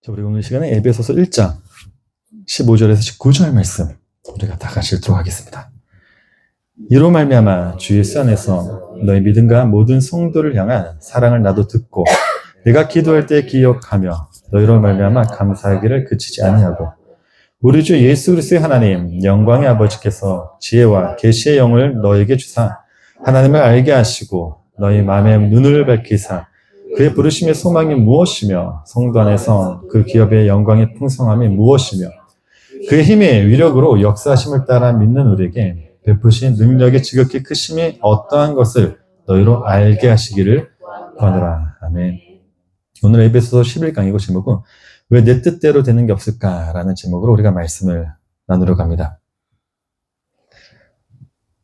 자, 우리 오늘 시간에 에베소서 1장 15절에서 19절 말씀 우리가 다 같이 읽도록 하겠습니다. 이로 말미암아 주 예수 안에서 너희 믿음과 모든 성도를 향한 사랑을 나도 듣고 내가 기도할 때 기억하며 너희로 말미암아 감사하기를 그치지 아니하고 우리 주 예수 그리스도의 하나님 영광의 아버지께서 지혜와 계시의 영을 너에게 주사 하나님을 알게 하시고 너희 마음의 눈을 밝히사 그의 부르심의 소망이 무엇이며 성도 안에서 그 기업의 영광의 풍성함이 무엇이며 그의 힘의 위력으로 역사하심을 따라 믿는 우리에게 베푸신 능력의 지극히 크심이 어떠한 것을 너희로 알게 하시기를 구하노라. 아멘. 오늘 에베소서 11강이고 제목은 왜 내 뜻대로 되는 게 없을까라는 제목으로 우리가 말씀을 나누려고 합니다.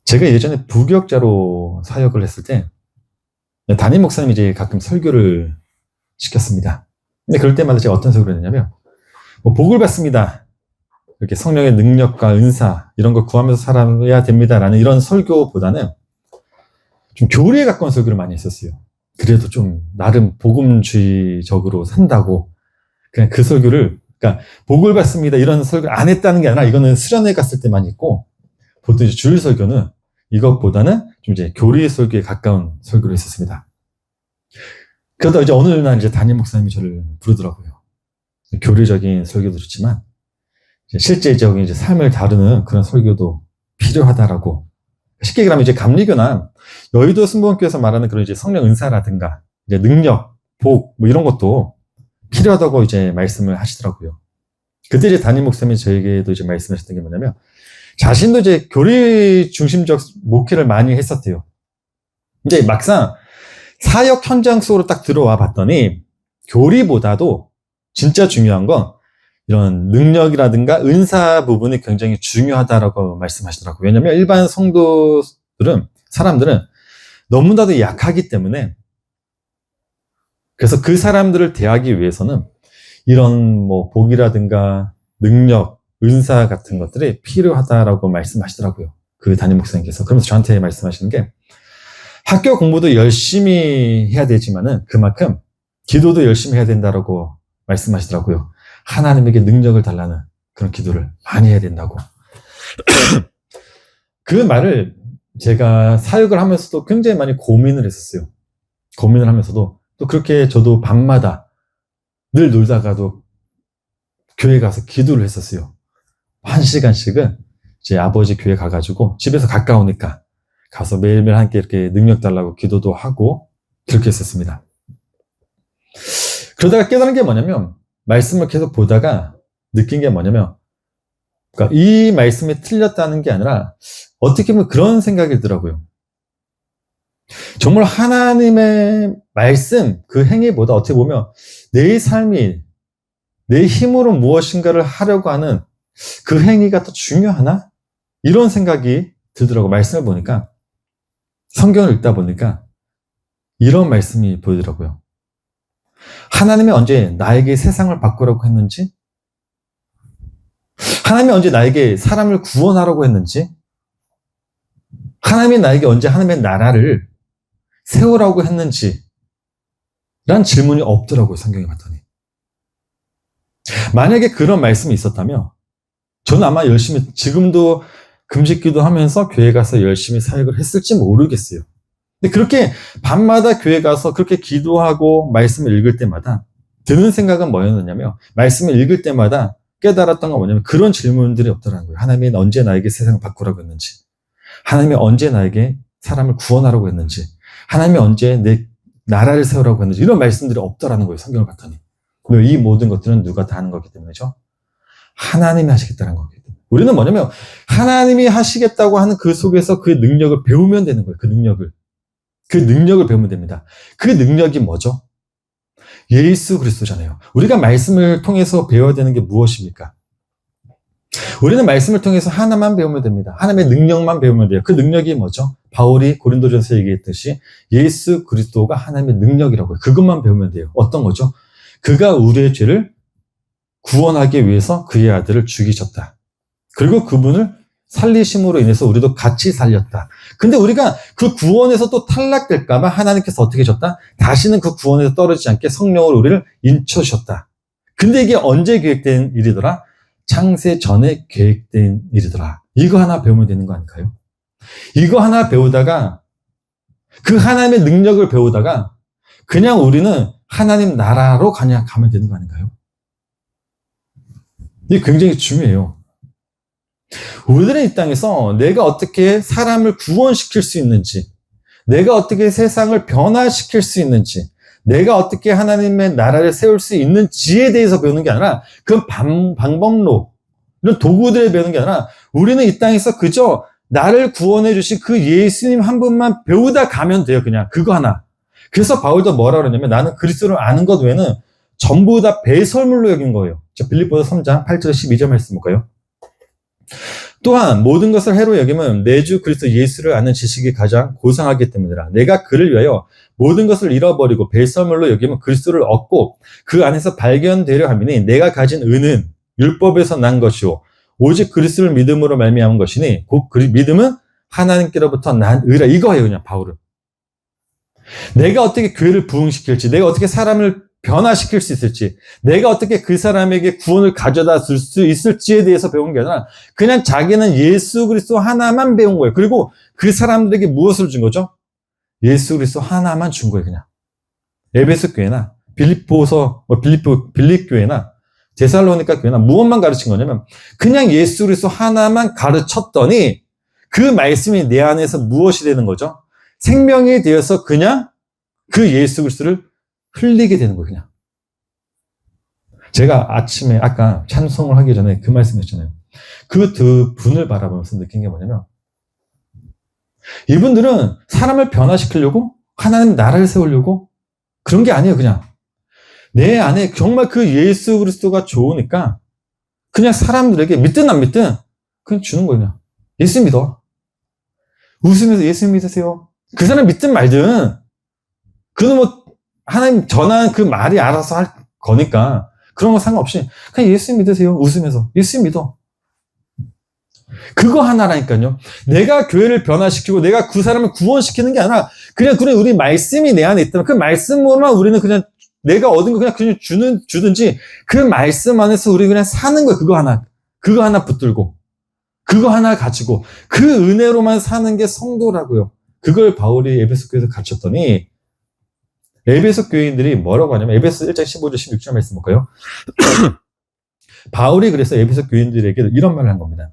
제가 예전에 부교역자로 사역을 했을 때 담임 목사님이 이제 가끔 설교를 시켰습니다. 근데 그럴 때마다 제가 어떤 설교를 했냐면, 복을 받습니다. 이렇게 성령의 능력과 은사, 이런 걸 구하면서 살아야 됩니다라는 이런 설교보다는 좀 교리에 가까운 설교를 많이 했었어요. 그래도 좀 나름 복음주의적으로 산다고. 그냥 그 설교를, 그러니까 복을 받습니다. 이런 설교를 안 했다는 게 아니라 이거는 수련회 갔을 때만 있고, 보통 이제 주일 설교는 이것보다는 좀 이제 교리 설교에 가까운 설교를 했었습니다. 그러다 이제 어느 날 이제 담임 목사님이 저를 부르더라고요. 교리적인 설교도 좋지만 실제적인 이제 삶을 다루는 그런 설교도 필요하다라고. 쉽게 얘기하면 이제 감리교나 여의도 순복음교에서 말하는 그런 이제 성령 은사라든가 이제 능력, 복 뭐 이런 것도 필요하다고 이제 말씀을 하시더라고요. 그때 이제 담임 목사님이 저에게도 이제 말씀하셨던 게 뭐냐면 자신도 이제 교리 중심적 목회를 많이 했었대요. 근데 막상 사역 현장 속으로 딱 들어와 봤더니 교리보다도 진짜 중요한 건 이런 능력이라든가 은사 부분이 굉장히 중요하다라고 말씀하시더라고요. 왜냐면 일반 성도들은, 사람들은 너무나도 약하기 때문에 그래서 그 사람들을 대하기 위해서는 이런 뭐 복이라든가 능력, 은사 같은 것들이 필요하다라고 말씀하시더라고요. 그 담임 목사님께서. 그러면서 저한테 말씀하시는 게 학교 공부도 열심히 해야 되지만은 그만큼 기도도 열심히 해야 된다라고 말씀하시더라고요. 하나님에게 능력을 달라는 그런 기도를 많이 해야 된다고. 그 말을 제가 사역을 하면서도 굉장히 많이 고민을 했었어요. 고민을 하면서도 또 그렇게 저도 밤마다 늘 놀다가도 교회 가서 기도를 했었어요. 1시간씩은 제 아버지 교회 가가지고 집에서 가까우니까 가서 매일매일 함께 이렇게 능력 달라고 기도도 하고 그렇게 했었습니다. 그러다가 깨달은 게 뭐냐면 말씀을 계속 보다가 느낀 게 뭐냐면 그러니까 이 말씀이 틀렸다는 게 아니라 어떻게 보면 그런 생각이 들더라고요. 정말 하나님의 말씀 그 행위보다 어떻게 보면 내 삶이 내 힘으로 무엇인가를 하려고 하는 그 행위가 더 중요하나? 이런 생각이 들더라고요. 말씀을 보니까 성경을 읽다 보니까 이런 말씀이 보이더라고요. 하나님이 언제 나에게 세상을 바꾸라고 했는지, 하나님이 언제 나에게 사람을 구원하라고 했는지, 하나님이 나에게 언제 하나님의 나라를 세우라고 했는지 라는 질문이 없더라고요. 성경에 봤더니. 만약에 그런 말씀이 있었다면 저는 아마 열심히 지금도 금식기도 하면서 교회 가서 열심히 사역을 했을지 모르겠어요. 근데 그렇게 밤마다 교회 가서 그렇게 기도하고 말씀을 읽을 때마다 드는 생각은 뭐였느냐면 말씀을 읽을 때마다 깨달았던 건 뭐냐면 그런 질문들이 없더라는 거예요. 하나님이 언제 나에게 세상을 바꾸라고 했는지, 하나님이 언제 나에게 사람을 구원하라고 했는지, 하나님이 언제 내 나라를 세우라고 했는지 이런 말씀들이 없더라는 거예요. 성경을 봤더니. 이 모든 것들은 누가 다 하는 거기 때문이죠. 하나님이 하시겠다는 거기 때문에. 우리는 뭐냐면 하나님이 하시겠다고 하는 그 속에서 그 능력을 배우면 되는 거예요. 그 능력을 배우면 됩니다. 그 능력이 뭐죠? 예수 그리스도잖아요. 우리가 말씀을 통해서 배워야 되는 게 무엇입니까? 우리는 말씀을 통해서 하나만 배우면 됩니다. 하나님의 능력만 배우면 돼요. 그 능력이 뭐죠? 바울이 고린도전서 얘기했듯이 예수 그리스도가 하나님의 능력이라고요. 그것만 배우면 돼요. 어떤 거죠? 그가 우리의 죄를 구원하기 위해서 그의 아들을 죽이셨다. 그리고 그분을 살리심으로 인해서 우리도 같이 살렸다. 근데 우리가 그 구원에서 또 탈락될까봐 하나님께서 어떻게 하셨다? 다시는 그 구원에서 떨어지지 않게 성령으로 우리를 인쳐주셨다. 근데 이게 언제 계획된 일이더라? 창세 전에 계획된 일이더라. 이거 하나 배우면 되는 거 아닐까요? 이거 하나 배우다가 그 하나님의 능력을 배우다가 그냥 우리는 하나님 나라로 그냥 가면 되는 거 아닌가요? 이게 굉장히 중요해요. 우리들은 이 땅에서 내가 어떻게 사람을 구원시킬 수 있는지, 내가 어떻게 세상을 변화시킬 수 있는지, 내가 어떻게 하나님의 나라를 세울 수 있는지에 대해서 배우는 게 아니라 그 방법론, 이런 도구들을 배우는 게 아니라 우리는 이 땅에서 그저 나를 구원해 주신 그 예수님 한 분만 배우다 가면 돼요. 그냥 그거 하나. 그래서 바울도 뭐라 그러냐면 나는 그리스도를 아는 것 외에는 전부 다 배설물로 여긴 거예요. 빌립보서 3장 8절 12절 말씀 볼까요? 또한 모든 것을 해로 여기면 내 주 그리스도 예수를 아는 지식이 가장 고상하기 때문이라. 내가 그를 위하여 모든 것을 잃어버리고 배설물로 여기면 그리스도를 얻고 그 안에서 발견되려 함이니 내가 가진 은은 율법에서 난 것이요 오직 그리스도를 믿음으로 말미암은 것이니 곧 그 믿음은 하나님께로부터 난 의라. 이거예요. 그냥 바울은. 내가 어떻게 교회를 부흥시킬지, 내가 어떻게 사람을 변화시킬 수 있을지, 내가 어떻게 그 사람에게 구원을 가져다 줄 수 있을지에 대해서 배운 게 아니라 그냥 자기는 예수 그리스도 하나만 배운 거예요. 그리고 그 사람들에게 무엇을 준 거죠? 예수 그리스도 하나만 준 거예요. 그냥 에베소 교회나 빌립 교회나 데살로니가 교회나 무엇만 가르친 거냐면 그냥 예수 그리스도 하나만 가르쳤더니 그 말씀이 내 안에서 무엇이 되는 거죠? 생명이 되어서 그냥 그 예수 그리스도를 흘리게 되는 거예요. 그냥. 제가 아침에 아까 찬송을 하기 전에 그 말씀했잖아요. 그 두 분을 바라보면서 느낀 게 뭐냐면 이분들은 사람을 변화시키려고 하나님 나라를 세우려고 그런 게 아니에요. 그냥 내 안에 정말 그 예수 그리스도가 좋으니까 그냥 사람들에게 믿든 안 믿든 그냥 주는 거예요. 그냥. 예수 믿어. 웃으면서 예수 믿으세요. 그 사람 믿든 말든 그는 뭐 하나님 전한 그 말이 알아서 할 거니까 그런 거 상관없이 그냥 예수 믿으세요. 웃으면서 예수 믿어. 그거 하나라니까요. 내가 교회를 변화시키고 내가 그 사람을 구원시키는 게 아니라 그냥 우리 말씀이 내 안에 있다면 그 말씀으로만 우리는 그냥 내가 얻은 거 그냥 주든지 그 말씀 안에서 우리 그냥 사는 거예요. 그거 하나 붙들고 그거 하나 가지고 그 은혜로만 사는 게 성도라고요. 그걸 바울이 에베소 교회에서 가르쳤더니 에베소 교인들이 뭐라고 하냐면 에베소 1장 15절 16절 말씀 볼까요? 바울이 그래서 에베소 교인들에게 이런 말을 한 겁니다.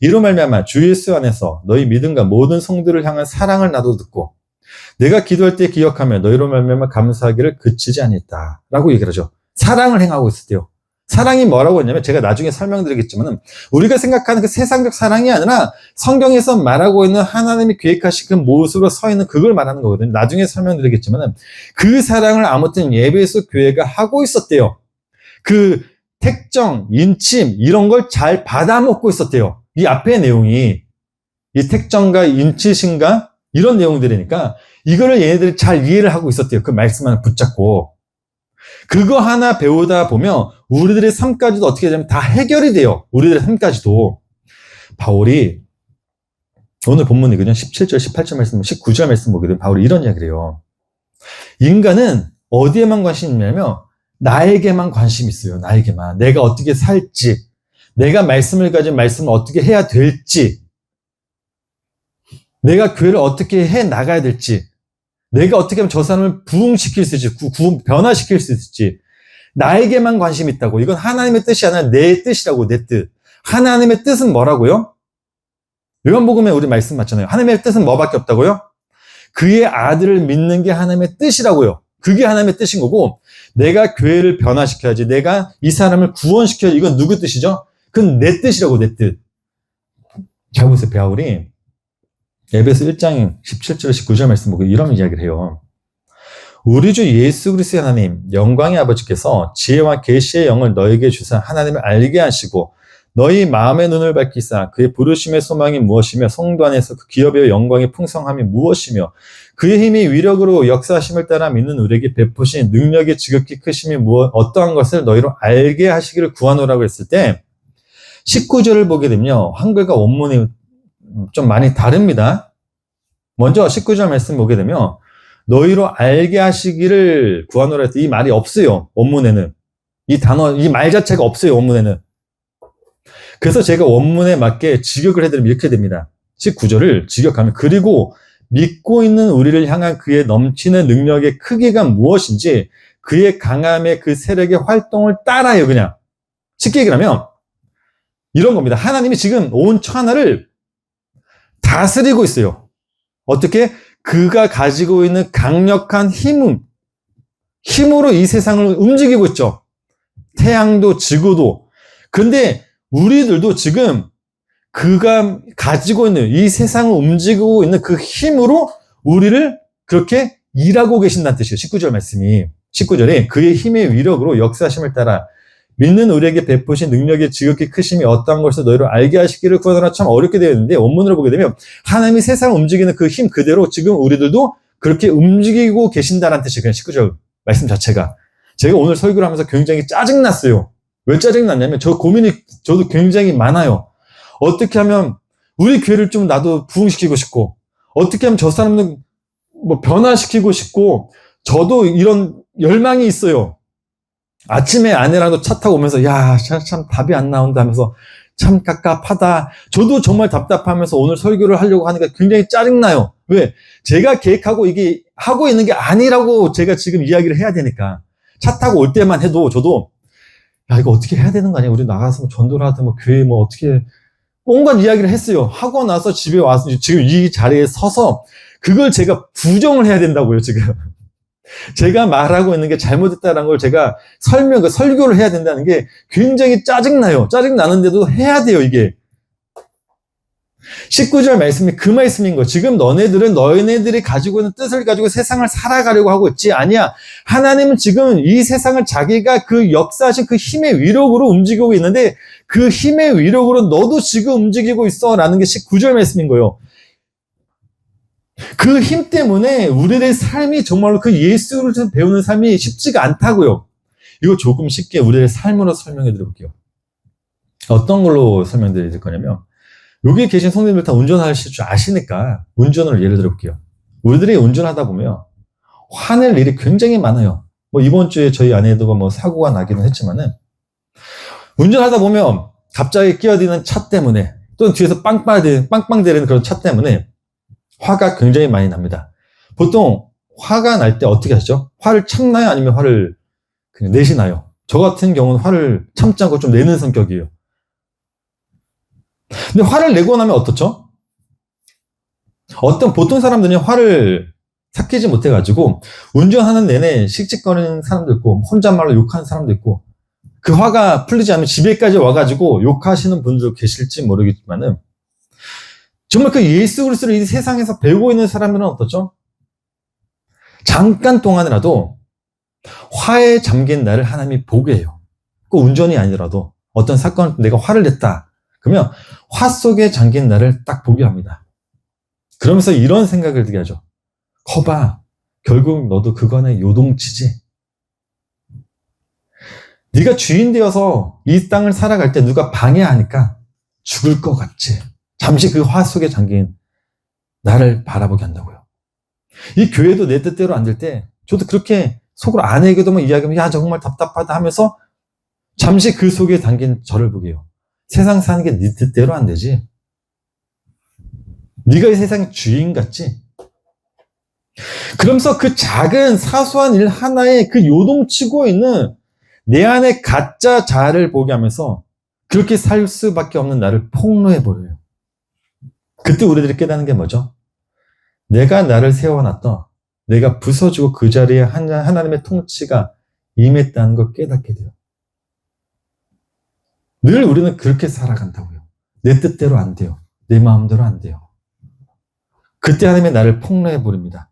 이로 말미암아 주 예수 안에서 너희 믿음과 모든 성도를 향한 사랑을 나도 듣고 내가 기도할 때 기억하며 너희로 말미암아 감사하기를 그치지 아니했다 라고 얘기를 하죠. 사랑을 행하고 있을 때요. 사랑이 뭐라고 했냐면 제가 나중에 설명드리겠지만 우리가 생각하는 그 세상적 사랑이 아니라 성경에서 말하고 있는 하나님이 계획하신 그 모습으로 서 있는 그걸 말하는 거거든요. 나중에 설명드리겠지만 그 사랑을 아무튼 에베소 교회가 하고 있었대요. 그 택정, 인침 이런 걸 잘 받아먹고 있었대요. 이 앞의 내용이 이 택정과 인치심과 이런 내용들이니까 이거를 얘네들이 잘 이해를 하고 있었대요. 그 말씀 하나 붙잡고. 그거 하나 배우다 보면 우리들의 삶까지도 어떻게 되냐면 다 해결이 돼요. 우리들의 삶까지도. 바울이 오늘 본문이거든요. 17절, 18절 말씀, 19절 말씀 보게 되면 바울이 이런 이야기를 해요. 인간은 어디에만 관심이 있냐면 나에게만 관심이 있어요. 나에게만. 내가 어떻게 살지, 내가 말씀을 가진 말씀을 어떻게 해야 될지, 내가 교회를 어떻게 해 나가야 될지, 내가 어떻게 하면 저 사람을 부흥시킬 수 있을지, 변화시킬 수 있을지, 나에게만 관심이 있다고. 이건 하나님의 뜻이 아니라 내 뜻이라고, 내 뜻. 하나님의 뜻은 뭐라고요? 요한복음에 우리 말씀 맞잖아요. 하나님의 뜻은 뭐밖에 없다고요? 그의 아들을 믿는 게 하나님의 뜻이라고요. 그게 하나님의 뜻인 거고, 내가 교회를 변화시켜야지, 내가 이 사람을 구원시켜야지, 이건 누구 뜻이죠? 그건 내 뜻이라고, 내 뜻. 잘 보세요, 바울이 에베소 1장 17절 19절 말씀 보고 이런 이야기를 해요. 우리 주 예수 그리스도의 하나님 영광의 아버지께서 지혜와 계시의 영을 너에게 주사 하나님을 알게 하시고 너희 마음의 눈을 밝히사 그의 부르심의 소망이 무엇이며 성도 안에서 그 기업의 영광의 풍성함이 무엇이며 그의 힘이 위력으로 역사하심을 따라 믿는 우리에게 베푸신 능력의 지극히 크심이 어떠한 것을 너희로 알게 하시기를 구하노라고 했을 때 19절을 보게 되면요. 한글과 원문이 좀 많이 다릅니다. 먼저 19절 말씀 보게 되면 너희로 알게 하시기를 구하노라 했을 때 이 말이 없어요. 원문에는. 이 단어, 이 말 자체가 없어요, 원문에는. 그래서 제가 원문에 맞게 직역을 해드리면 이렇게 됩니다. 19절을 직역하면, 그리고 믿고 있는 우리를 향한 그의 넘치는 능력의 크기가 무엇인지 그의 강함의 그 세력의 활동을 따라요, 그냥. 쉽게 얘기하면 이런 겁니다. 하나님이 지금 온 천하를 다스리고 있어요. 어떻게? 그가 가지고 있는 강력한 힘으로 이 세상을 움직이고 있죠. 태양도 지구도. 근데 우리들도 지금 그가 가지고 있는 이 세상을 움직이고 있는 그 힘으로 우리를 그렇게 일하고 계신다는 뜻이에요. 19절 말씀이. 19절에 그의 힘의 위력으로 역사하심을 따라 믿는 우리에게 베푸신 능력의 지극히 크심이 어떠한 것을 너희로 알게 하시기를 구하노라. 참 어렵게 되어 있는데 원문으로 보게 되면 하나님이 세상을 움직이는 그 힘 그대로 지금 우리들도 그렇게 움직이고 계신다는 뜻이에요. 그냥 19절 말씀 자체가. 제가 오늘 설교를 하면서 굉장히 짜증났어요. 왜 짜증났냐면 저도 굉장히 많아요. 어떻게 하면 우리 교회를 좀 나도 부흥시키고 싶고, 어떻게 하면 저 사람들 뭐 변화시키고 싶고, 저도 이런 열망이 있어요. 아침에 아내랑도 차 타고 오면서 야, 참 답이 안 나온다 하면서 참 갑갑하다. 저도 정말 답답하면서 오늘 설교를 하려고 하니까 굉장히 짜증나요. 왜? 제가 계획하고 이게 하고 있는 게 아니라고 제가 지금 이야기를 해야 되니까. 차 타고 올 때만 해도 저도 야, 이거 어떻게 해야 되는 거 아니야? 우리 나가서 뭐 전도를 하든 뭐 교회 뭐 어떻게 온갖 이야기를 했어요. 하고 나서 집에 와서 지금 이 자리에 서서 그걸 제가 부정을 해야 된다고요, 지금. 제가 말하고 있는 게 잘못됐다는 걸 제가 설교를 해야 된다는 게 굉장히 짜증나요. 짜증나는데도 해야 돼요, 이게. 19절 말씀이 그 말씀인 거예요. 지금 너네들이 가지고 있는 뜻을 가지고 세상을 살아가려고 하고 있지 아니야. 하나님은 지금 이 세상을 자기가 그 역사하신 그 힘의 위력으로 움직이고 있는데 그 힘의 위력으로 너도 지금 움직이고 있어 라는 게 19절 말씀인 거예요. 그 힘 때문에 우리의 삶이 정말로 그 예수를 배우는 삶이 쉽지가 않다고요. 이거 조금 쉽게 우리의 삶으로 설명해 드려볼게요. 어떤 걸로 설명드릴 거냐면 여기 계신 성도님들 다 운전하실 줄 아시니까 운전을 예를 들어볼게요. 우리들이 운전하다 보면 화낼 일이 굉장히 많아요. 뭐 이번 주에 저희 아내도 뭐 사고가 나기는 했지만은 운전하다 보면 갑자기 끼어드는 차 때문에 또는 뒤에서 빵빵대는 그런 차 때문에 화가 굉장히 많이 납니다. 보통 화가 날 때 어떻게 하시죠? 화를 참나요? 아니면 화를 그냥 내시나요? 저 같은 경우는 화를 참지 않고 좀 내는 성격이에요. 근데 화를 내고 나면 어떻죠? 보통 사람들이 화를 삭히지 못해가지고 운전하는 내내 씩씩거리는 사람도 있고 혼잣말로 욕하는 사람도 있고 그 화가 풀리지 않으면 집에까지 와가지고 욕하시는 분들도 계실지 모르겠지만은 정말 그 예수 그리스도를 이 세상에서 배우고 있는 사람들은 어떻죠? 잠깐 동안이라도 화에 잠긴 나를 하나님이 보게 해요. 꼭 운전이 아니더라도 어떤 사건을 내가 화를 냈다. 그러면 화 속에 잠긴 나를 딱 보게 합니다. 그러면서 이런 생각을 들게 하죠. 거봐, 결국 너도 그거 안에 요동치지. 네가 주인 되어서 이 땅을 살아갈 때 누가 방해하니까 죽을 것 같지. 잠시 그 화 속에 잠긴 나를 바라보게 한다고요. 이 교회도 내 뜻대로 안 될 때 저도 그렇게 속으로 아내에게도 이야기하면 야 정말 답답하다 하면서 잠시 그 속에 담긴 저를 보게 해요. 세상 사는 게 네 뜻대로 안 되지. 네가 이 세상 주인 같지? 그러면서 그 작은 사소한 일 하나에 그 요동치고 있는 내 안에 가짜 자아를 보게 하면서 그렇게 살 수밖에 없는 나를 폭로해버려요. 그때 우리들이 깨닫는 게 뭐죠? 내가 나를 세워놨던, 내가 부서지고 그 자리에 하나님의 통치가 임했다는 걸 깨닫게 돼요. 늘 우리는 그렇게 살아간다고요. 내 뜻대로 안 돼요. 내 마음대로 안 돼요. 그때 하나님의 나를 폭로해버립니다.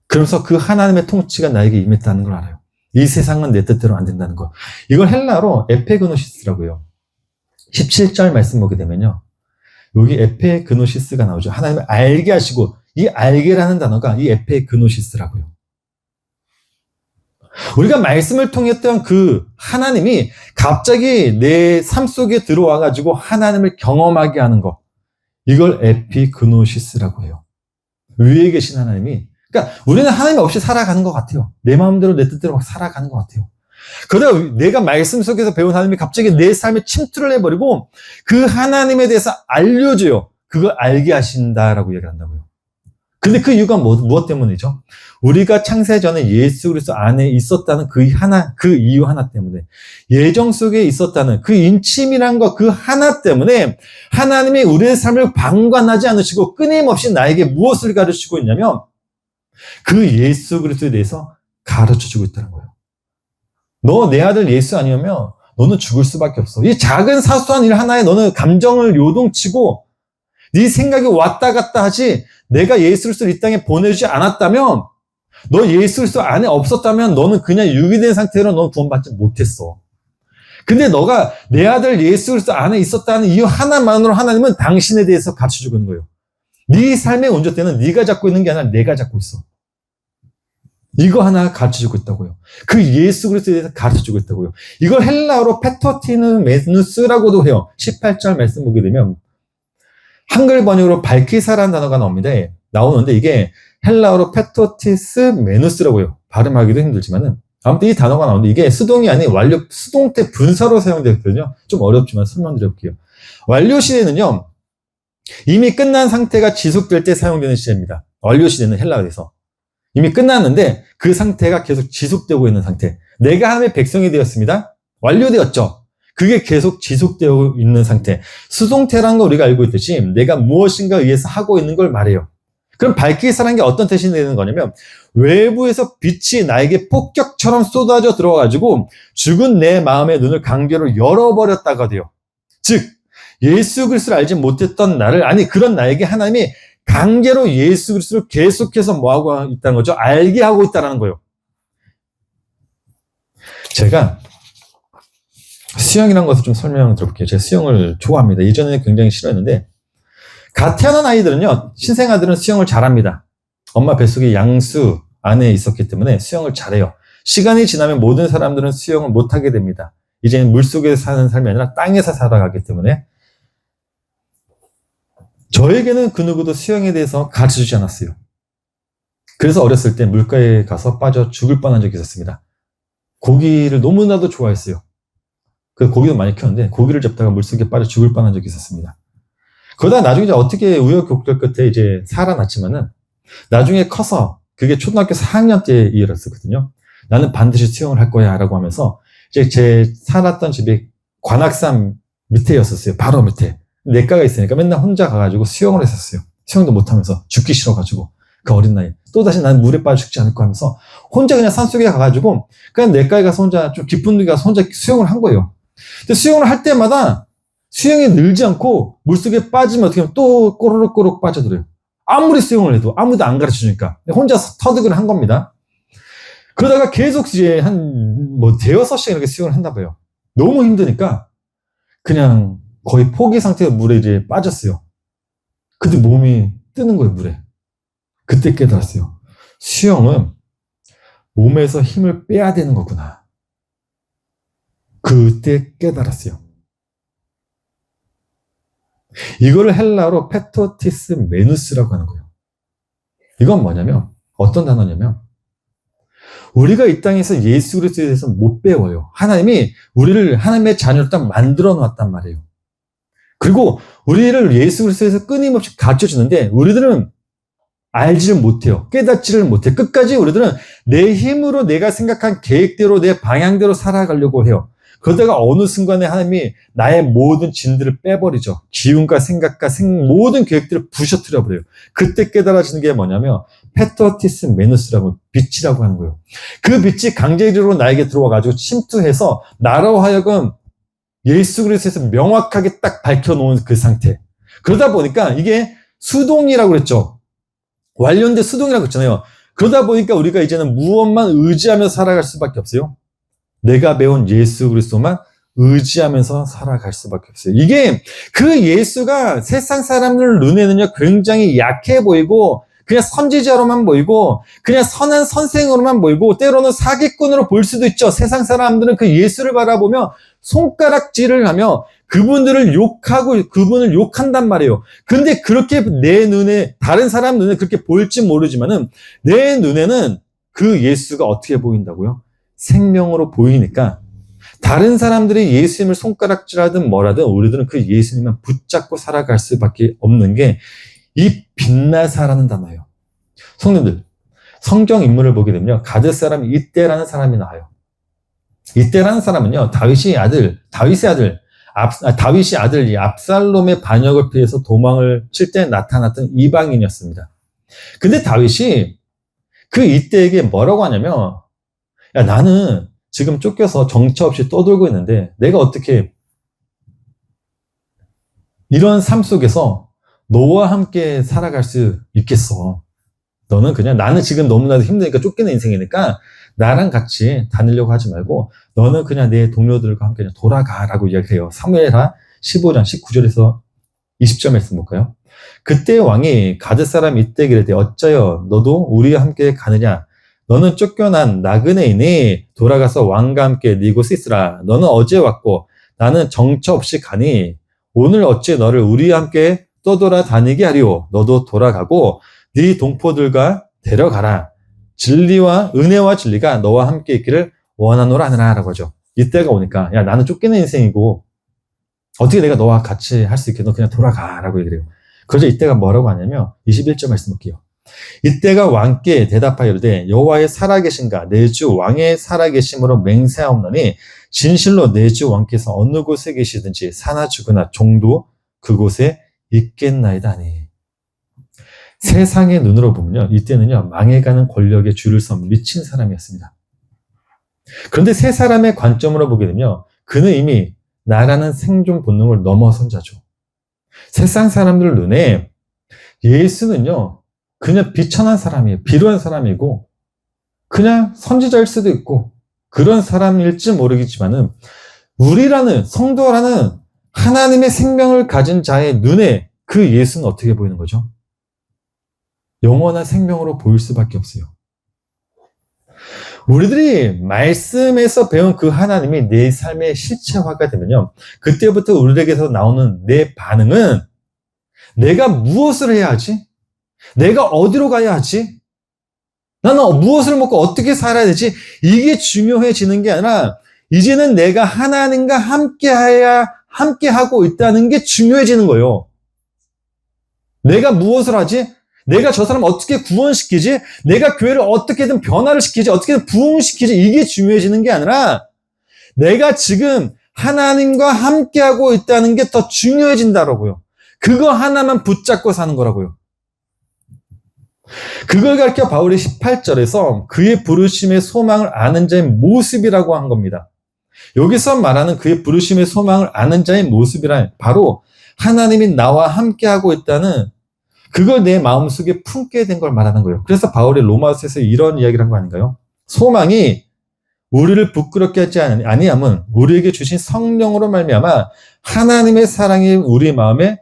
그러면서 그 하나님의 통치가 나에게 임했다는 걸 알아요. 이 세상은 내 뜻대로 안 된다는 거. 이걸 헬라로 에페그노시스라고요. 17절 말씀 보게 되면요. 여기 에페그노시스가 나오죠. 하나님을 알게 하시고, 이 알게라는 단어가 이 에페그노시스라고요. 우리가 말씀을 통했던 그 하나님이 갑자기 내 삶 속에 들어와가지고 하나님을 경험하게 하는 것. 이걸 에피그노시스라고 해요. 위에 계신 하나님이. 그러니까 우리는 하나님 없이 살아가는 것 같아요. 내 마음대로 내 뜻대로 막 살아가는 것 같아요. 그러다 내가 말씀 속에서 배운 하나님이 갑자기 내 삶에 침투를 해버리고 그 하나님에 대해서 알려줘요. 그걸 알게 하신다라고 얘기를 한다고요. 근데 그 이유가 무엇 때문이죠? 우리가 창세 전에 예수 그리스도 안에 있었다는 그 이유 하나 때문에, 예정 속에 있었다는 그 인침이란 것 그 하나 때문에 하나님이 우리의 삶을 방관하지 않으시고 끊임없이 나에게 무엇을 가르치고 있냐면 그 예수 그리스도에 대해서 가르쳐주고 있다는 거예요. 너 내 아들 예수 아니면 너는 죽을 수밖에 없어. 이 작은 사소한 일 하나에 너는 감정을 요동치고 네 생각이 왔다 갔다 하지, 내가 예수 그리스도를 이 땅에 보내주지 않았다면, 너 예수 그리스도 안에 없었다면 너는 그냥 유기된 상태로 넌 구원받지 못했어. 근데 너가 내 아들 예수 그리스도 안에 있었다는 이유 하나만으로 하나님은 당신에 대해서 가르쳐주고 있는 거예요. 네 삶의 운전대는 네가 잡고 있는 게 아니라 내가 잡고 있어. 이거 하나 가르쳐주고 있다고요. 그 예수 그리스도에 대해서 가르쳐주고 있다고요. 이걸 헬라어로 페토티는 메누스라고도 해요. 18절 말씀 보게 되면 한글 번역으로 발키사라는 단어가 나오는데 이게 헬라어로 페토티스 메누스라고 해요. 발음하기도 힘들지만은 아무튼 이 단어가 나오는데 이게 수동이 아닌 완료 수동태 분사로 사용되거든요. 좀 어렵지만 설명드려볼게요. 완료 시제는요, 이미 끝난 상태가 지속될 때 사용되는 시제입니다. 완료 시제는 헬라어에서 이미 끝났는데 그 상태가 계속 지속되고 있는 상태. 내가 하나님의 백성이 되었습니다. 완료되었죠. 그게 계속 지속되고 있는 상태. 수동태라는 거 우리가 알고 있듯이 내가 무엇인가 의해서 하고 있는 걸 말해요. 그럼 발키사라는 게 어떤 뜻이 되는 거냐면 외부에서 빛이 나에게 폭격처럼 쏟아져 들어와가지고 죽은 내 마음의 눈을 강제로 열어버렸다가 돼요. 즉 예수 그리스도를 알지 못했던 나를, 아니 그런 나에게 하나님이 강제로 예수 그리스도를 계속해서 뭐하고 있다는 거죠? 알게 하고 있다는 거예요. 제가 수영이라는 것을 좀 설명을 드려볼게요. 제가 수영을 좋아합니다. 예전에는 굉장히 싫어했는데 갓 태어난 아이들은요, 신생아들은 수영을 잘합니다. 엄마 뱃속에 양수 안에 있었기 때문에 수영을 잘해요. 시간이 지나면 모든 사람들은 수영을 못하게 됩니다. 이제는 물속에서 사는 삶이 아니라 땅에서 살아가기 때문에 저에게는 그 누구도 수영에 대해서 가르쳐주지 않았어요. 그래서 어렸을 때 물가에 가서 빠져 죽을 뻔한 적이 있었습니다. 고기를 너무나도 좋아했어요. 그 고기도 많이 키웠는데 고기를 잡다가 물속에 빠져 죽을 뻔한 적이 있었습니다. 그러다 나중에 이제 어떻게 우여곡절 끝에 이제 살아났지만은 나중에 커서 그게 초등학교 4학년 때 일었었거든요. 나는 반드시 수영을 할 거야 라고 하면서 이제 제 살았던 집이 관악산 밑에였었어요. 바로 밑에. 내과가 있으니까 맨날 혼자 가가지고 수영을 했었어요. 수영도 못하면서 죽기 싫어가지고 그 어린 나이에 또다시 난 물에 빠져 죽지 않을 거 하면서 혼자 그냥 산속에 가가지고 그냥 내과에 가서 혼자 좀 깊은 데 가서 혼자 수영을 한 거예요. 근데 수영을 할 때마다 수영이 늘지 않고 물속에 빠지면 어떻게 하면 또 꼬르륵 빠져들어요. 아무리 수영을 해도 아무도 안 가르쳐주니까 혼자서 터득을 한 겁니다. 그러다가 계속 이제 대여섯 시간 이렇게 수영을 했나 봐요. 너무 힘드니까 그냥 거의 포기 상태로 물에 이제 빠졌어요. 근데 몸이 뜨는 거예요, 물에. 그때 깨달았어요. 수영은 몸에서 힘을 빼야 되는 거구나. 그때 깨달았어요. 이거를 헬라어로 페토티스 메누스라고 하는 거예요. 이건 뭐냐면 어떤 단어냐면 우리가 이 땅에서 예수 그리스도에 대해서 못 배워요. 하나님이 우리를 하나님의 자녀로 딱 만들어 놨단 말이에요. 그리고 우리를 예수 그리스도에서 끊임없이 가르쳐주는데 우리들은 알지를 못해요. 깨닫지를 못해. 끝까지 우리들은 내 힘으로 내가 생각한 계획대로 내 방향대로 살아가려고 해요. 그러다가 어느 순간에 하나님이 나의 모든 진들을 빼버리죠. 기운과 생각과 모든 계획들을 부셔뜨려 버려요. 그때 깨달아지는 게 뭐냐면 페토티스 메누스라고 빛이라고 하는 거예요. 그 빛이 강제적으로 나에게 들어와가지고 침투해서 나로 하여금 예수 그리스도에서 명확하게 딱 밝혀놓은 그 상태. 그러다 보니까 이게 수동이라고 그랬죠. 완료인데 수동이라고 했잖아요. 그러다 보니까 우리가 이제는 무엇만 의지하며 살아갈 수밖에 없어요. 내가 배운 예수 그리스도만 의지하면서 살아갈 수밖에 없어요. 이게 그 예수가 세상 사람들 눈에는요 굉장히 약해 보이고 그냥 선지자로만 보이고 그냥 선한 선생으로만 보이고 때로는 사기꾼으로 볼 수도 있죠. 세상 사람들은 그 예수를 바라보며 손가락질을 하며 그분들을 욕하고 그분을 욕한단 말이에요. 근데 그렇게 내 눈에 다른 사람 눈에 그렇게 보일지 모르지만은 내 눈에는 그 예수가 어떻게 보인다고요? 생명으로 보이니까 다른 사람들이 예수님을 손가락질하든 뭐라든 우리들은 그 예수님만 붙잡고 살아갈 수밖에 없는 게 이 빛나사라는 단어예요. 성도님들, 성경 인물을 보게 되면요, 가드 사람 이때라는 사람이 나와요. 이때라는 사람은요, 다윗의 아들 이 압살롬의 반역을 피해서 도망을 칠 때 나타났던 이방인이었습니다. 근데 다윗이 그 이때에게 뭐라고 하냐면, 야, 나는 지금 쫓겨서 정처 없이 떠돌고 있는데 내가 어떻게 이런 삶 속에서 너와 함께 살아갈 수 있겠어. 너는 그냥, 나는 지금 너무나도 힘드니까 쫓기는 인생이니까 나랑 같이 다니려고 하지 말고 너는 그냥 내 동료들과 함께 그냥 돌아가라고 이야기해요. 사무엘하 15장 19절에서 20절 말씀 볼까요? 그때 왕이 가드 사람 이때에게 이르되 어쩌여 너도 우리와 함께 가느냐? 너는 쫓겨난 나그네이니 돌아가서 왕과 함께 네 곳에 있으라. 너는 어제 왔고 나는 정처 없이 가니 오늘 어찌 너를 우리와 함께 떠돌아 다니게 하리오. 너도 돌아가고 네 동포들과 데려가라. 진리와 은혜와 진리가 너와 함께 있기를 원하노라 하느라 라고 하죠. 이때가 오니까 야, 나는 쫓기는 인생이고 어떻게 내가 너와 같이 할 수 있게, 너 그냥 돌아가라고 얘기를 해요. 그래서 이때가 뭐라고 하냐면 21절 말씀 볼게요. 이때가 왕께 대답하여 이르되 여호와의 살아계신가 내 주 왕의 살아계심으로 맹세하옵나니 진실로 내 주 왕께서 어느 곳에 계시든지 사나 죽으나 종도 그곳에 있겠나이다 하니. 세상의 눈으로 보면요, 이때는요 망해가는 권력에 줄을 선 미친 사람이었습니다. 그런데 세 사람의 관점으로 보게 되면 그는 이미 나라는 생존 본능을 넘어선 자죠. 세상 사람들 눈에 예수는요 그냥 비천한 사람이에요. 비루한 사람이고 그냥 선지자일 수도 있고 그런 사람일지 모르겠지만은 우리라는 성도라는 하나님의 생명을 가진 자의 눈에 그 예수는 어떻게 보이는 거죠? 영원한 생명으로 보일 수밖에 없어요. 우리들이 말씀에서 배운 그 하나님이 내 삶의 실체화가 되면요, 그때부터 우리에게서 나오는 내 반응은 내가 무엇을 해야 하지? 내가 어디로 가야 하지? 나는 무엇을 먹고 어떻게 살아야 되지? 이게 중요해지는 게 아니라 이제는 내가 하나님과 함께하고 있다는 게 중요해지는 거예요. 내가 무엇을 하지? 내가 저 사람 어떻게 구원시키지? 내가 교회를 어떻게든 변화를 시키지? 어떻게든 부흥시키지? 이게 중요해지는 게 아니라 내가 지금 하나님과 함께하고 있다는 게 더 중요해진다라고요. 그거 하나만 붙잡고 사는 거라고요. 그걸 가르쳐 바울이 18절에서 그의 부르심의 소망을 아는 자의 모습이라고 한 겁니다. 여기서 말하는 그의 부르심의 소망을 아는 자의 모습이란 바로 하나님이 나와 함께하고 있다는 그걸 내 마음속에 품게 된 걸 말하는 거예요. 그래서 바울이 로마서에서 이런 이야기를 한 거 아닌가요? 소망이 우리를 부끄럽게 하지 아니함은 우리에게 주신 성령으로 말미암아 하나님의 사랑이 우리 마음에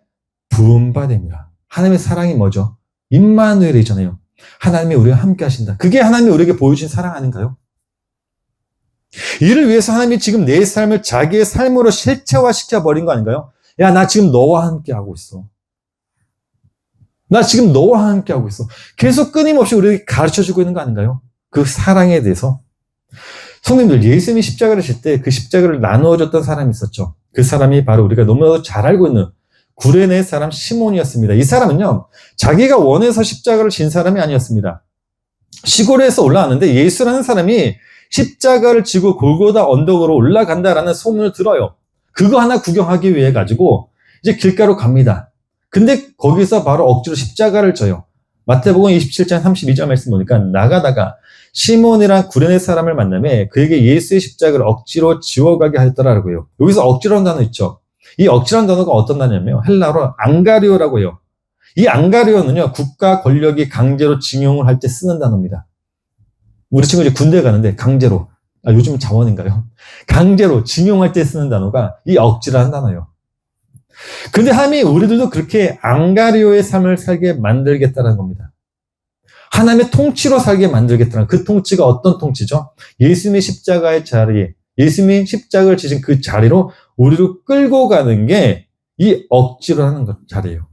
부은 바 됩니다. 하나님의 사랑이 뭐죠? 임마누엘이잖아요. 하나님이 우리와 함께 하신다. 그게 하나님이 우리에게 보여주신 사랑 아닌가요? 이를 위해서 하나님이 지금 내 삶을 자기의 삶으로 실체화시켜 버린 거 아닌가요? 야, 나 지금 너와 함께 하고 있어. 나 지금 너와 함께 하고 있어. 계속 끊임없이 우리에게 가르쳐주고 있는 거 아닌가요? 그 사랑에 대해서. 성도님들, 예수님이 십자가를 질 때 그 십자가를 나누어줬던 사람이 있었죠. 그 사람이 바로 우리가 너무나도 잘 알고 있는 구레네 사람 시몬이었습니다. 이 사람은요, 자기가 원해서 십자가를 진 사람이 아니었습니다. 시골에서 올라왔는데 예수라는 사람이 십자가를 지고 골고다 언덕으로 올라간다라는 소문을 들어요. 그거 하나 구경하기 위해 가지고 이제 길가로 갑니다. 근데 거기서 바로 억지로 십자가를 져요. 마태복음 27장 32절 말씀 보니까 나가다가 시몬이란 구레네 사람을 만나며 그에게 예수의 십자가를 억지로 지워가게 하였더라고요. 여기서 억지로라는 단어 있죠. 이 억지라는 단어가 어떤 단어냐면요, 헬라어로 앙가리오라고 해요. 이 앙가리오는요, 국가 권력이 강제로 징용을 할 때 쓰는 단어입니다. 우리 친구 이제 군대 가는데 강제로, 요즘 자원인가요? 강제로 징용할 때 쓰는 단어가 이 억지라는 단어예요. 근데 하나님이 우리들도 그렇게 앙가리오의 삶을 살게 만들겠다는 겁니다. 하나님의 통치로 살게 만들겠다는, 그 통치가 어떤 통치죠? 예수님의 십자가의 자리에, 예수님이 십자가를 지신 그 자리로 우리를 끌고 가는 게 이 억지로 하는 자리예요.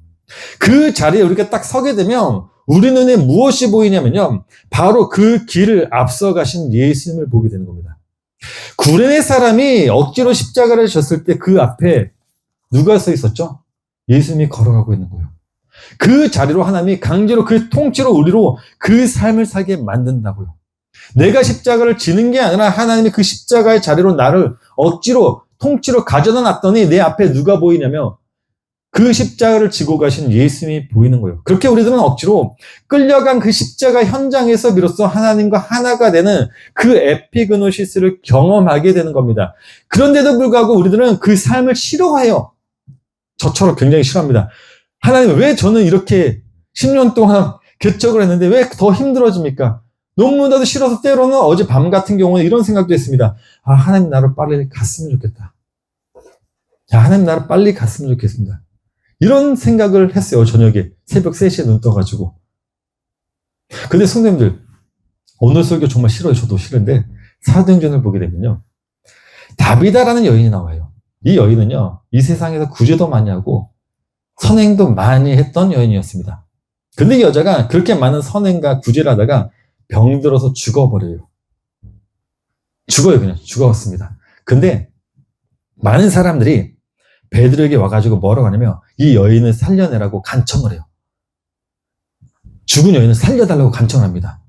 그 자리에 우리가 딱 서게 되면 우리 눈에 무엇이 보이냐면요. 바로 그 길을 앞서가신 예수님을 보게 되는 겁니다. 구레네 사람이 억지로 십자가를 졌을 때 그 앞에 누가 서 있었죠? 예수님이 걸어가고 있는 거예요. 그 자리로 하나님이 강제로 그 통치로 우리로 그 삶을 살게 만든다고요. 내가 십자가를 지는 게 아니라 하나님이 그 십자가의 자리로 나를 억지로 통치로 가져다 놨더니 내 앞에 누가 보이냐면 그 십자가를 지고 가신 예수님이 보이는 거예요. 그렇게 우리들은 억지로 끌려간 그 십자가 현장에서 비로소 하나님과 하나가 되는 그 에피그노시스를 경험하게 되는 겁니다. 그런데도 불구하고 우리들은 그 삶을 싫어해요. 저처럼 굉장히 싫어합니다. 하나님, 왜 저는 이렇게 10년 동안 개척을 했는데 왜 더 힘들어집니까? 너무나도 싫어서 때로는 어제 밤 같은 경우는 이런 생각도 했습니다. 아, 하나님 나를 빨리 갔으면 좋겠다. 야, 하나님 나를 빨리 갔으면 좋겠습니다. 이런 생각을 했어요. 저녁에 새벽 3시에 눈 떠가지고. 근데 성도님들, 오늘 설교 정말 싫어요. 저도 싫은데 사도행전을 보게 되면요, 다비다라는 여인이 나와요. 이 여인은요, 이 세상에서 구제도 많이 하고 선행도 많이 했던 여인이었습니다. 근데 이 여자가 그렇게 많은 선행과 구제를 하다가 병들어서 죽어버려요. 죽어요. 그냥 죽었습니다. 근데 많은 사람들이 베드로에게 와가지고 뭐라고 하냐면 이 여인을 살려내라고 간청을 해요. 죽은 여인을 살려달라고 간청을 합니다.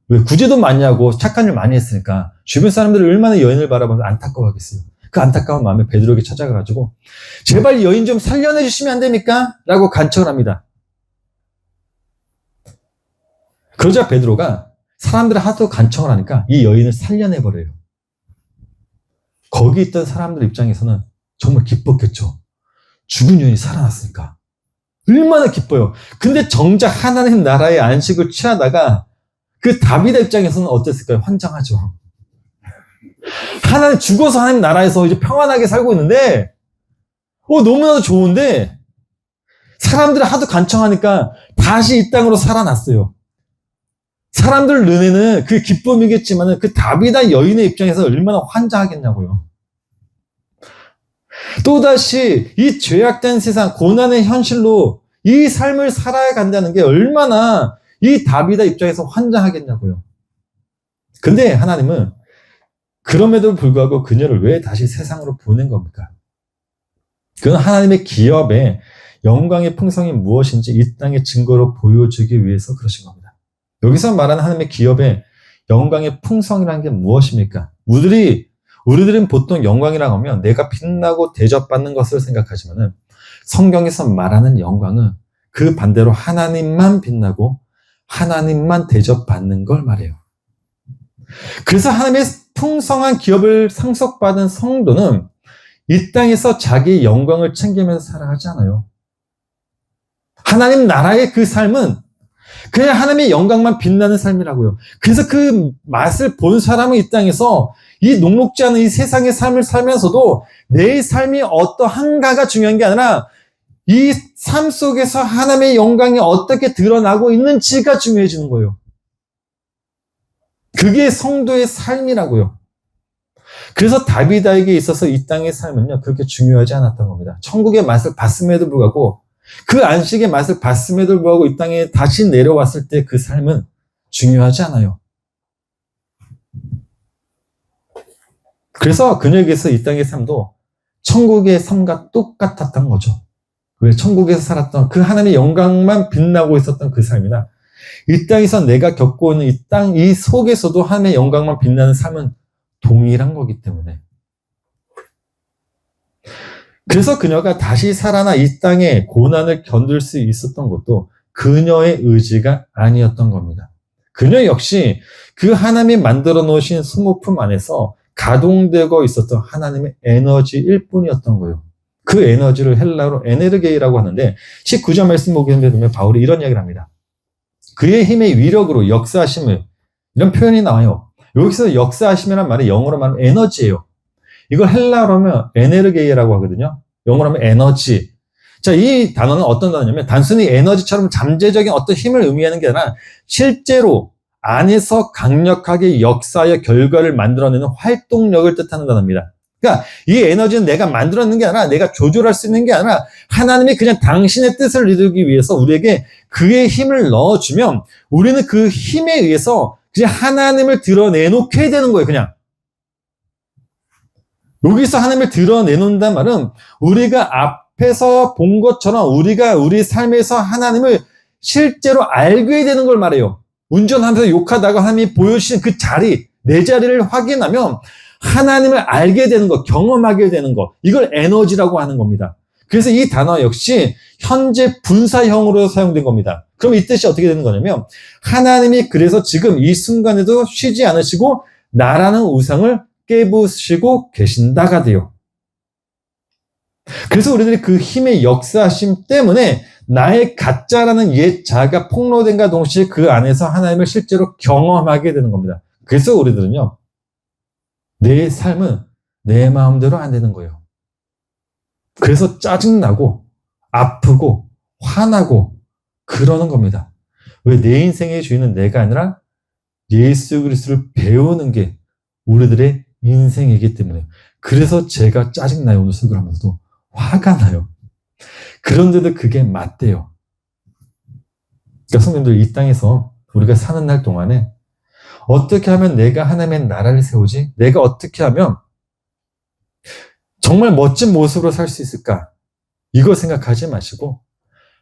왜? 구제도 많이 하고 착한 일 많이 했으니까 주변 사람들이 얼마나 여인을 바라보면서 안타까워하겠어요. 그 안타까운 마음에 베드로에게 찾아가가지고 제발 이 여인 좀 살려내 주시면 안 됩니까? 라고 간청을 합니다. 그러자 베드로가 사람들이 하도 간청을 하니까 이 여인을 살려내버려요. 거기 있던 사람들 입장에서는 정말 기뻤겠죠. 죽은 여인이 살아났으니까. 얼마나 기뻐요. 근데 정작 하나님 나라의 안식을 취하다가 그 다비다 입장에서는 어땠을까요? 환장하죠. 하나님 죽어서 하나님 나라에서 이제 평안하게 살고 있는데 너무나도 좋은데 사람들이 하도 간청하니까 다시 이 땅으로 살아났어요. 사람들 눈에는 그 기쁨이겠지만 그 다비다 여인의 입장에서 얼마나 환장하겠냐고요. 또다시 이 죄악된 세상, 고난의 현실로 이 삶을 살아야 간다는 게 얼마나 이 다비다 입장에서 환장하겠냐고요. 근데 하나님은 그럼에도 불구하고 그녀를 왜 다시 세상으로 보낸 겁니까? 그건 하나님의 기업의 영광의 풍성이 무엇인지 이 땅의 증거로 보여주기 위해서 그러신 겁니다. 여기서 말하는 하나님의 기업의 영광의 풍성이라는 게 무엇입니까? 우리들은 보통 영광이라고 하면 내가 빛나고 대접받는 것을 생각하지만은 성경에서 말하는 영광은 그 반대로 하나님만 빛나고 하나님만 대접받는 걸 말해요. 그래서 하나님의 풍성한 기업을 상속받은 성도는 이 땅에서 자기의 영광을 챙기면서 살아가지 않아요. 하나님 나라의 그 삶은 그냥 하나님의 영광만 빛나는 삶이라고요. 그래서 그 맛을 본 사람은 이 땅에서 이 녹록지 않은 이 세상의 삶을 살면서도 내 삶이 어떠한가가 중요한 게 아니라 이 삶 속에서 하나님의 영광이 어떻게 드러나고 있는지가 중요해지는 거예요. 그게 성도의 삶이라고요. 그래서 다비다에게 있어서 이 땅의 삶은요, 그렇게 중요하지 않았던 겁니다. 천국의 맛을 봤음에도 불구하고 그 안식의 맛을 봤음에도 불구하고 이 땅에 다시 내려왔을 때 그 삶은 중요하지 않아요. 그래서 그녀에게서 이 땅의 삶도 천국의 삶과 똑같았던 거죠. 왜? 천국에서 살았던 그 하나님의 영광만 빛나고 있었던 그 삶이나 이 땅에서 내가 겪고 있는 이 속에서도 하나님의 영광만 빛나는 삶은 동일한 거기 때문에. 그래서 그녀가 다시 살아나 이 땅의 고난을 견딜 수 있었던 것도 그녀의 의지가 아니었던 겁니다. 그녀 역시 그 하나님이 만들어 놓으신 수모품 안에서 가동되고 있었던 하나님의 에너지일 뿐이었던 거예요. 그 에너지를 헬라어로 에네르게이라고 하는데 19절 말씀 보게 되면 바울이 이런 이야기를 합니다. 그의 힘의 위력으로 역사하심을, 이런 표현이 나와요. 여기서 역사하심이란 말이 영어로 말하면 에너지예요. 이걸 헬라어로 하면 에네르게이라고 하거든요. 영어로 하면 에너지. 자, 이 단어는 어떤 단어냐면 단순히 에너지처럼 잠재적인 어떤 힘을 의미하는 게 아니라 실제로 안에서 강력하게 역사의 결과를 만들어내는 활동력을 뜻하는 단어입니다. 그러니까 이 에너지는 내가 만들어내는 게 아니라 내가 조절할 수 있는 게 아니라 하나님이 그냥 당신의 뜻을 이루기 위해서 우리에게 그의 힘을 넣어주면 우리는 그 힘에 의해서 그냥 하나님을 드러내놓게 되는 거예요. 그냥. 여기서 하나님을 드러내놓는단 말은 우리가 앞에서 본 것처럼 우리가 우리 삶에서 하나님을 실제로 알게 되는 걸 말해요. 운전하면서 욕하다가 하나님이 보여주신 그 자리, 내 자리를 확인하면 하나님을 알게 되는 것, 경험하게 되는 것, 이걸 에너지라고 하는 겁니다. 그래서 이 단어 역시 현재 분사형으로 사용된 겁니다. 그럼 이 뜻이 어떻게 되는 거냐면 하나님이 그래서 지금 이 순간에도 쉬지 않으시고 나라는 우상을 깨부시고 계신다가 돼요. 그래서 우리들이 그 힘의 역사심 때문에 나의 가짜라는 옛 자아가 폭로된과 동시에 그 안에서 하나님을 실제로 경험하게 되는 겁니다. 그래서 우리들은요, 내 삶은 내 마음대로 안 되는 거예요. 그래서 짜증나고 아프고 화나고 그러는 겁니다. 왜? 내 인생의 주인은 내가 아니라 예수 그리스도를 배우는 게 우리들의 인생이기 때문에. 그래서 제가 짜증나요. 오늘 설교를 하면서도 화가 나요. 그런데도 그게 맞대요. 그러니까 성도님들, 이 땅에서 우리가 사는 날 동안에 어떻게 하면 내가 하나님의 나라를 세우지? 내가 어떻게 하면 정말 멋진 모습으로 살 수 있을까? 이거 생각하지 마시고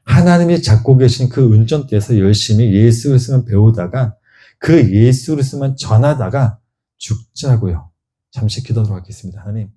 하나님이 잡고 계신 그 운전대에서 열심히 예수 그리스도만 배우다가 그 예수 그리스도만 전하다가 죽자고요. 잠시 기도하도록 하겠습니다. 하나님,